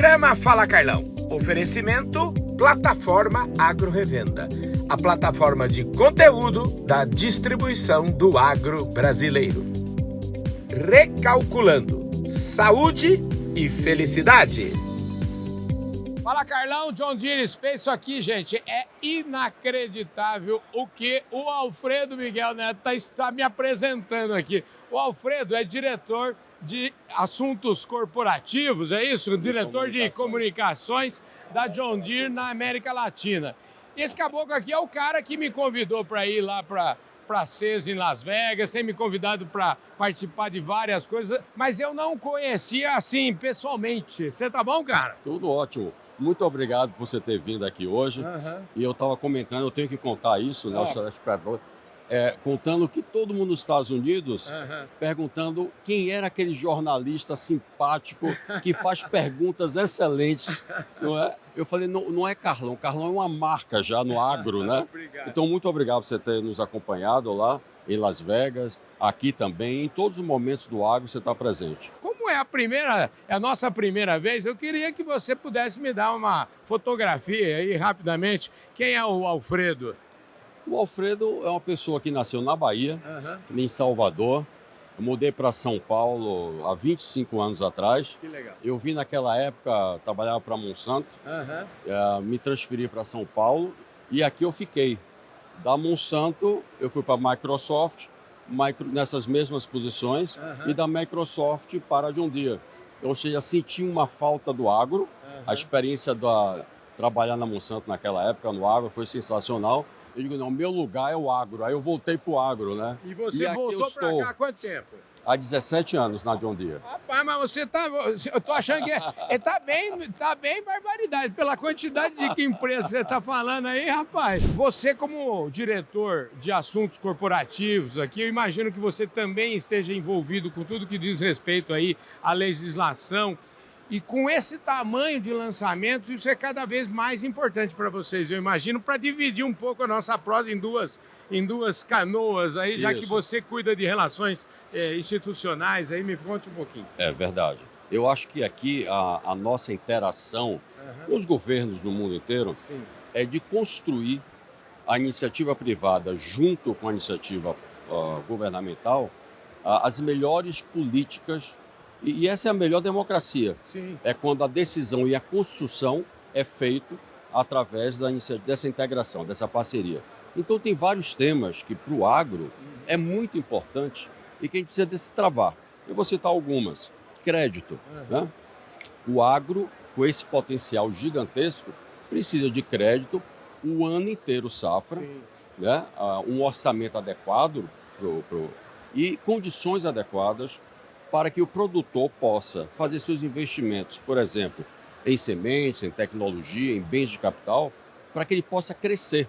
Programa Fala Carlão. Oferecimento Plataforma Agro Revenda. A plataforma de conteúdo da distribuição do agro brasileiro. Recalculando. Saúde e felicidade. Fala Carlão, John Deere Space. Isso aqui, gente, é inacreditável o que o Alfredo Miguel Neto está me apresentando aqui. O Alfredo é diretor de assuntos corporativos, é isso? Diretor de comunicações da John Deere na América Latina. E esse caboclo aqui é o cara que me convidou para ir lá para CES em Las Vegas, tem me convidado para participar de várias coisas, mas eu não conhecia assim pessoalmente. Você tá bom, cara? Tudo ótimo. Muito obrigado por você ter vindo aqui hoje. E eu estava comentando, eu tenho que contar isso, né, aos telespectadores, contando que todo mundo nos Estados Unidos perguntando quem era aquele jornalista simpático que faz perguntas excelentes, não é? Eu falei, não é Carlão, Carlão é uma marca já no agro, né? Então, muito obrigado por você ter nos acompanhado lá em Las Vegas, aqui também, em todos os momentos do agro você está presente. Como é a nossa primeira vez, eu queria que você pudesse me dar uma fotografia aí rapidamente. Quem é o Alfredo? O Alfredo é uma pessoa que nasceu na Bahia, em Salvador. Eu mudei para São Paulo há 25 anos atrás. Que legal. Eu vim naquela época, trabalhava para Monsanto, me transferi para São Paulo e aqui eu fiquei. Da Monsanto, eu fui para a Microsoft, nessas mesmas posições, e da Microsoft para a John Deere. Ou seja, senti uma falta do agro. A experiência de trabalhar na Monsanto naquela época, no agro, foi sensacional. Eu digo, não, meu lugar é o agro. Aí eu voltei para o agro, né? E você voltou para cá há quanto tempo? Há 17 anos na John Deere. Rapaz, mas você tá... Eu tô achando que tá bem barbaridade. Pela quantidade de empresa você tá falando aí, rapaz. Você, como diretor de assuntos corporativos aqui, eu imagino que você também esteja envolvido com tudo que diz respeito aí à legislação. E com esse tamanho de lançamento, isso é cada vez mais importante para vocês, eu imagino, para dividir um pouco a nossa prosa em duas canoas aí, já que você cuida de relações institucionais, aí me conte um pouquinho. É verdade. Eu acho que aqui a nossa interação com os governos no mundo inteiro é de construir a iniciativa privada junto com a iniciativa governamental as melhores políticas. E essa é a melhor democracia. É quando a decisão e a construção é feito através dessa integração, dessa parceria. Então tem vários temas que para o agro é muito importante e que a gente precisa destravar. Eu vou citar algumas. Crédito. Né? O agro, com esse potencial gigantesco, precisa de crédito o ano inteiro safra, né? Um orçamento adequado e condições adequadas para que o produtor possa fazer seus investimentos, por exemplo, em sementes, em tecnologia, em bens de capital, para que ele possa crescer.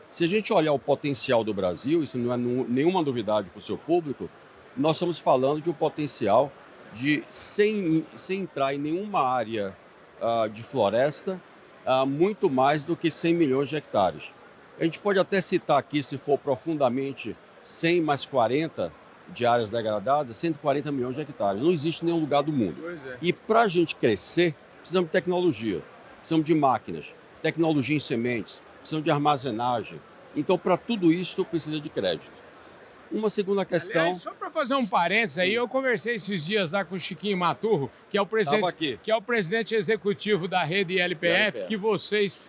Se a gente olhar o potencial do Brasil, isso não é nenhuma novidade para o seu público, nós estamos falando de um potencial de, sem entrar em nenhuma área de floresta, muito mais do que 100 milhões de hectares. A gente pode até citar aqui, se for profundamente, 100 mais 40 de áreas degradadas, 140 milhões de hectares. Não existe em nenhum lugar do mundo. E para a gente crescer, precisamos de tecnologia, precisamos de máquinas, tecnologia em sementes, precisamos de armazenagem. Então, para tudo isso, precisa de crédito. Uma segunda questão... Aliás, só para fazer um parênteses aí, eu conversei esses dias lá com o Chiquinho Maturro, que é o presidente executivo da rede LPF, que vocês,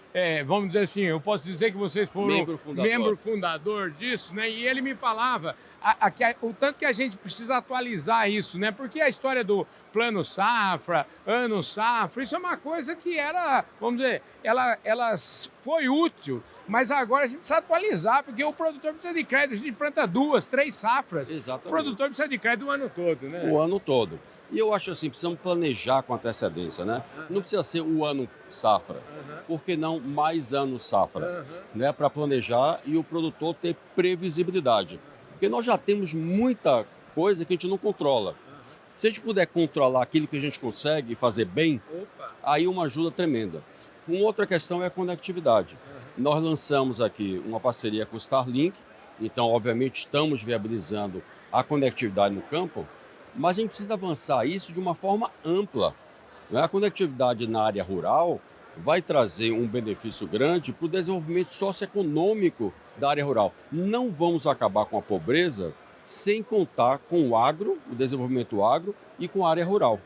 vamos dizer assim, eu posso dizer que vocês foram membro fundador disso, né? E ele me falava o tanto que a gente precisa atualizar isso, né? Porque a história do plano safra, ano safra, isso é uma coisa que era, vamos dizer, ela foi útil, mas agora a gente precisa atualizar, porque o produtor precisa de crédito, a gente planta 2, 3 safras. Exatamente. O produtor precisa de crédito o ano todo, né? O ano todo. E eu acho assim, precisamos planejar com antecedência, né? Não precisa ser o ano safra, por que não mais ano safra, né? Para planejar e o produtor ter previsibilidade. Porque nós já temos muita coisa que a gente não controla. Se a gente puder controlar aquilo que a gente consegue fazer bem, aí uma ajuda tremenda. Uma outra questão é a conectividade. Nós lançamos aqui uma parceria com o Starlink, então, obviamente, estamos viabilizando a conectividade no campo, mas a gente precisa avançar isso de uma forma ampla. A conectividade na área rural vai trazer um benefício grande para o desenvolvimento socioeconômico da área rural. Não vamos acabar com a pobreza sem contar com o agro, o desenvolvimento agro e com a área rural.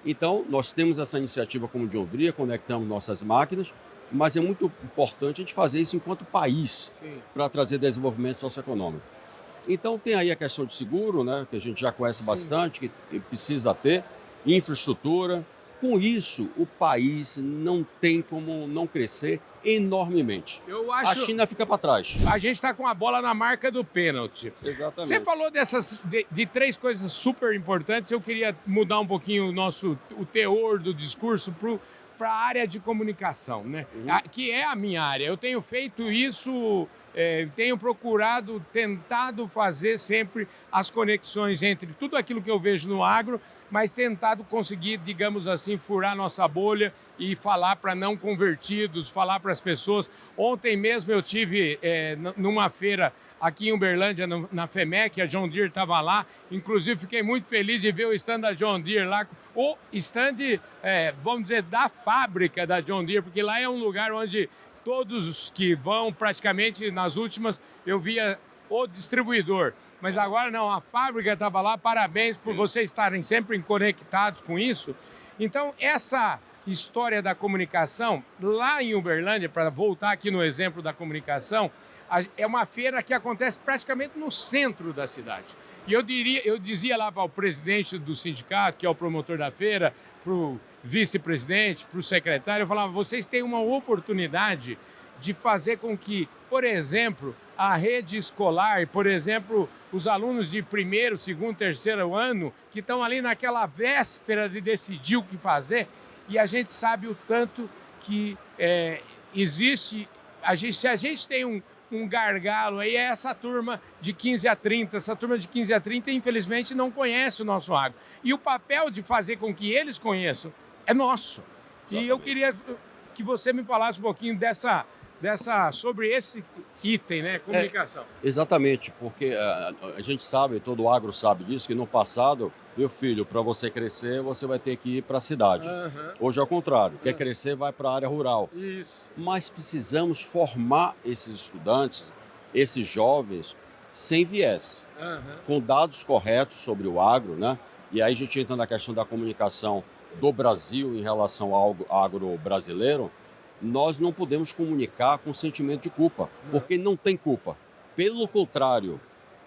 Então, nós temos essa iniciativa como de Ondria, conectamos nossas máquinas, mas é muito importante a gente fazer isso enquanto país, para trazer desenvolvimento socioeconômico. Então, tem aí a questão de seguro, né, que a gente já conhece bastante, que precisa ter, infraestrutura. Com isso, o país não tem como não crescer enormemente. A China fica para trás. A gente está com a bola na marca do pênalti. Exatamente. Você falou de três coisas super importantes. Eu queria mudar um pouquinho o teor do discurso para a área de comunicação, né? Que é a minha área. Eu tenho feito isso, tenho procurado, tentado fazer sempre as conexões entre tudo aquilo que eu vejo no agro, mas tentado conseguir, digamos assim, furar nossa bolha e falar para não convertidos, falar para as pessoas. Ontem mesmo eu tive numa feira aqui em Uberlândia, na FEMEC, a John Deere estava lá. Inclusive, fiquei muito feliz de ver o stand da John Deere lá, o stand, vamos dizer, da fábrica da John Deere, porque lá é um lugar onde todos os que vão, praticamente nas últimas, eu via o distribuidor. Mas agora não, a fábrica estava lá. Parabéns por vocês estarem sempre conectados com isso. Então, essa história da comunicação, lá em Uberlândia, para voltar aqui no exemplo da comunicação, é uma feira que acontece praticamente no centro da cidade. E eu dizia lá para o presidente do sindicato, que é o promotor da feira, para o vice-presidente, para o secretário, eu falava, vocês têm uma oportunidade de fazer com que, por exemplo, a rede escolar, por exemplo, os alunos de primeiro, segundo, terceiro ano, que estão ali naquela véspera de decidir o que fazer, e a gente sabe o tanto que existe, se a gente tem um gargalo aí, é essa turma de 15 a 30. Essa turma de 15 a 30, infelizmente, não conhece o nosso agro. E o papel de fazer com que eles conheçam é nosso. E eu queria que você me falasse um pouquinho sobre esse item, né? Comunicação. Exatamente, porque a gente sabe, todo o agro sabe disso, que no passado, meu filho, para você crescer, você vai ter que ir para a cidade. Hoje é o contrário, quer crescer, vai para a área rural. Isso. Mas precisamos formar esses estudantes, esses jovens, sem viés, com dados corretos sobre o agro, né? E aí a gente entra na questão da comunicação do Brasil em relação ao agro brasileiro. Nós não podemos comunicar com sentimento de culpa, porque não tem culpa. Pelo contrário,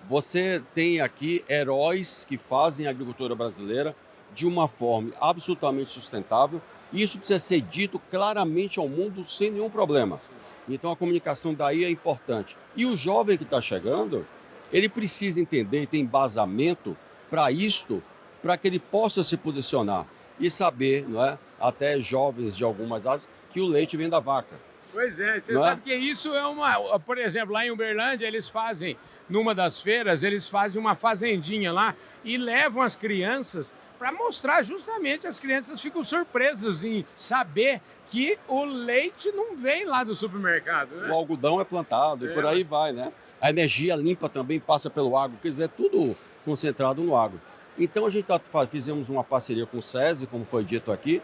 você tem aqui heróis que fazem a agricultura brasileira de uma forma absolutamente sustentável. E isso precisa ser dito claramente ao mundo sem nenhum problema. Então a comunicação daí é importante. E o jovem que está chegando, ele precisa entender e ter embasamento para isto, para que ele possa se posicionar e saber, não é, até jovens de algumas áreas, que o leite vem da vaca. Pois é, você sabe que isso é uma... Por exemplo, lá em Uberlândia, eles fazem, numa das feiras, eles fazem uma fazendinha lá e levam as crianças para mostrar justamente, as crianças ficam surpresas em saber que o leite não vem lá do supermercado, né? O algodão é plantado e por aí vai, né? A energia limpa também passa pelo agro, quer dizer, tudo concentrado no agro. Então a gente fizemos uma parceria com o SESI, como foi dito aqui,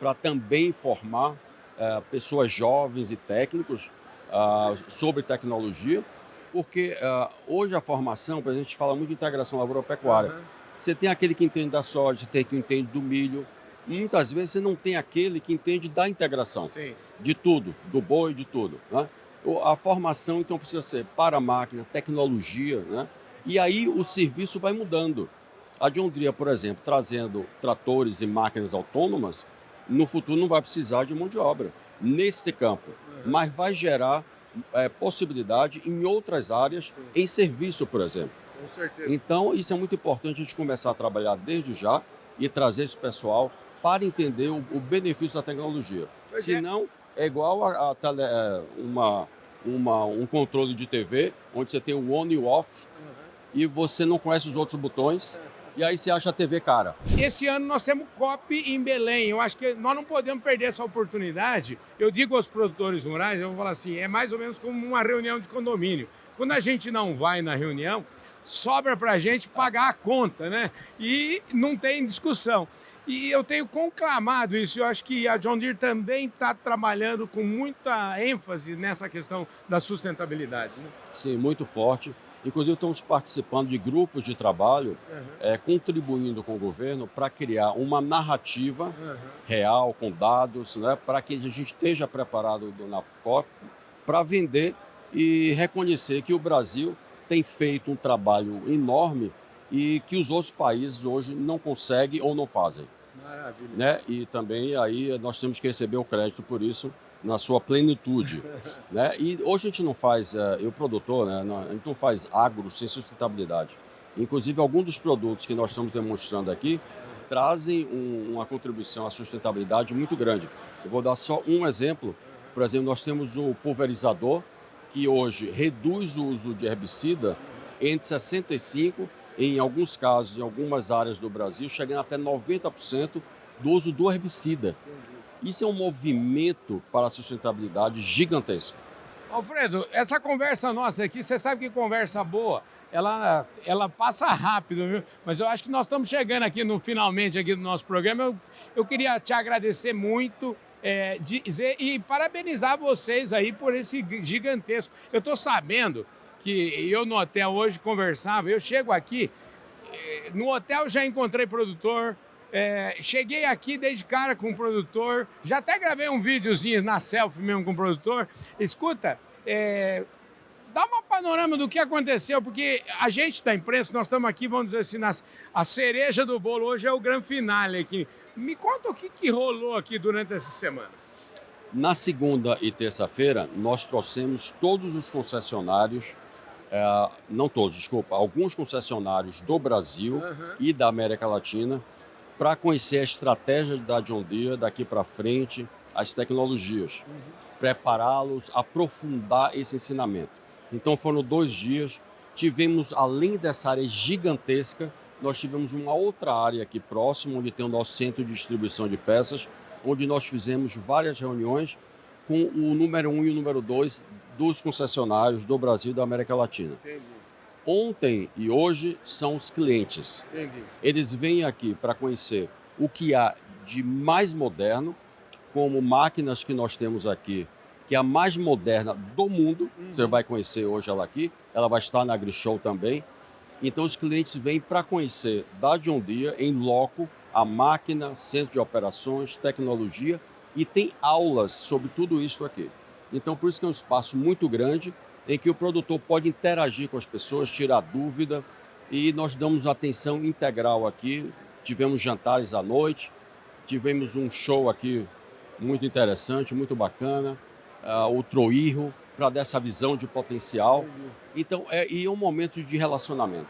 para também formar pessoas jovens e técnicos sobre tecnologia, porque hoje a formação, a gente fala muito de integração lavoura-pecuária. Você tem aquele que entende da soja, você tem que entende do milho. Muitas vezes você não tem aquele que entende da integração. Sim. De tudo, do boi, de tudo, né? A formação, então, precisa ser para a máquina, tecnologia, né? E aí o serviço vai mudando. A John Deere, por exemplo, trazendo tratores e máquinas autônomas, no futuro não vai precisar de mão de obra neste campo, mas vai gerar possibilidade em outras áreas, em serviço, por exemplo. Com certeza. Então, isso é muito importante a gente começar a trabalhar desde já e trazer esse pessoal para entender o benefício da tecnologia. Senão, é igual um controle de TV, onde você tem o on e o off, e você não conhece os outros botões, e aí você acha a TV cara. Esse ano nós temos COP em Belém. Eu acho que nós não podemos perder essa oportunidade. Eu digo aos produtores rurais, eu vou falar assim, é mais ou menos como uma reunião de condomínio. Quando a gente não vai na reunião, sobra para a gente pagar a conta, né? E não tem discussão. E eu tenho conclamado isso, eu acho que a John Deere também está trabalhando com muita ênfase nessa questão da sustentabilidade, né? Sim, muito forte. Inclusive, estamos participando de grupos de trabalho, contribuindo com o governo para criar uma narrativa real, com dados, né, para que a gente esteja preparado na COP para vender e reconhecer que o Brasil tem feito um trabalho enorme e que os outros países hoje não conseguem ou não fazem. Maravilha. Né? E também aí nós temos que receber o crédito por isso na sua plenitude. Né? E hoje a gente não faz, o produtor, né, a gente não faz agro sem sustentabilidade. Inclusive, alguns dos produtos que nós estamos demonstrando aqui trazem uma contribuição à sustentabilidade muito grande. Eu vou dar só um exemplo. Por exemplo, nós temos o pulverizador, que hoje reduz o uso de herbicida entre 65%, em alguns casos, em algumas áreas do Brasil, chegando até 90% do uso do herbicida. Isso é um movimento para a sustentabilidade gigantesco. Alfredo, essa conversa nossa aqui, você sabe que conversa boa, ela passa rápido, viu? Mas eu acho que nós estamos chegando aqui finalmente aqui do nosso programa. Eu queria te agradecer muito, dizer e parabenizar vocês aí por esse gigantesco. Eu estou sabendo que eu no hotel hoje conversava, eu chego aqui, no hotel já encontrei produtor, cheguei aqui, dei de cara com o produtor, já até gravei um videozinho na selfie mesmo com o produtor. Escuta, dá uma panorama do que aconteceu, porque a gente da imprensa, nós estamos aqui, vamos dizer assim, a cereja do bolo, hoje é o grande finale aqui. Me conta o que rolou aqui durante essa semana. Na segunda e terça-feira, nós trouxemos todos os concessionários, não todos, desculpa, alguns concessionários do Brasil e da América Latina, para conhecer a estratégia da John Deere daqui para frente, as tecnologias, prepará-los, aprofundar esse ensinamento. Então foram 2 dias, tivemos, além dessa área gigantesca, nós tivemos uma outra área aqui próximo, onde tem o nosso centro de distribuição de peças, onde nós fizemos várias reuniões com o número 1 e o número 2 dos concessionários do Brasil e da América Latina. Entendi. Ontem e hoje são os clientes. Entendi. Eles vêm aqui para conhecer o que há de mais moderno, como máquinas que nós temos aqui, que é a mais moderna do mundo. Você vai conhecer hoje ela aqui, ela vai estar na AgriShow também. Então os clientes vêm para conhecer da John Deere em loco a máquina, centro de operações, tecnologia, e tem aulas sobre tudo isso aqui. Então por isso que é um espaço muito grande em que o produtor pode interagir com as pessoas, tirar dúvida, e nós damos atenção integral aqui. Tivemos jantares à noite, tivemos um show aqui muito interessante, muito bacana, o Troirro, para dar essa visão de potencial. Então, é um momento de relacionamento.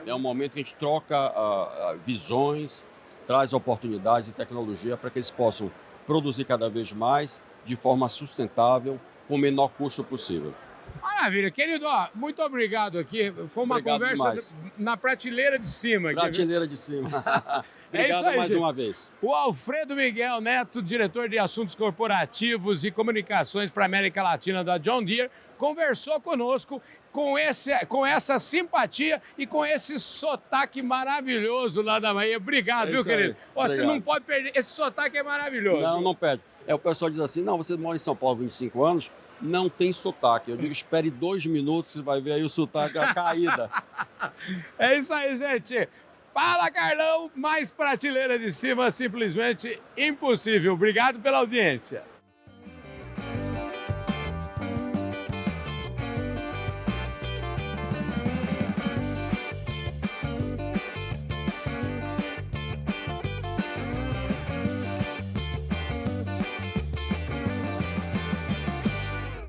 É um momento que a gente troca visões, traz oportunidades e tecnologia para que eles possam produzir cada vez mais, de forma sustentável, com o menor custo possível. Maravilha, querido, muito obrigado aqui. Foi uma Obrigado conversa demais. Na prateleira de cima. Aqui, Prateleira de cima. É isso Obrigado aí, mais gente. uma vez. O Alfredo Miguel Neto, diretor de Assuntos Corporativos e Comunicações para a América Latina da John Deere, conversou conosco com essa simpatia e com esse sotaque maravilhoso lá da Bahia. Obrigado, viu, querido? Ó, você não pode perder, esse sotaque é maravilhoso. Não, não perde. O pessoal diz assim, não, você mora em São Paulo há 25 anos, não tem sotaque. Eu digo, espere 2 minutos, você vai ver aí o sotaque, a caída. É isso aí, gente. Fala, Carlão, mais prateleira de cima, simplesmente impossível. Obrigado pela audiência.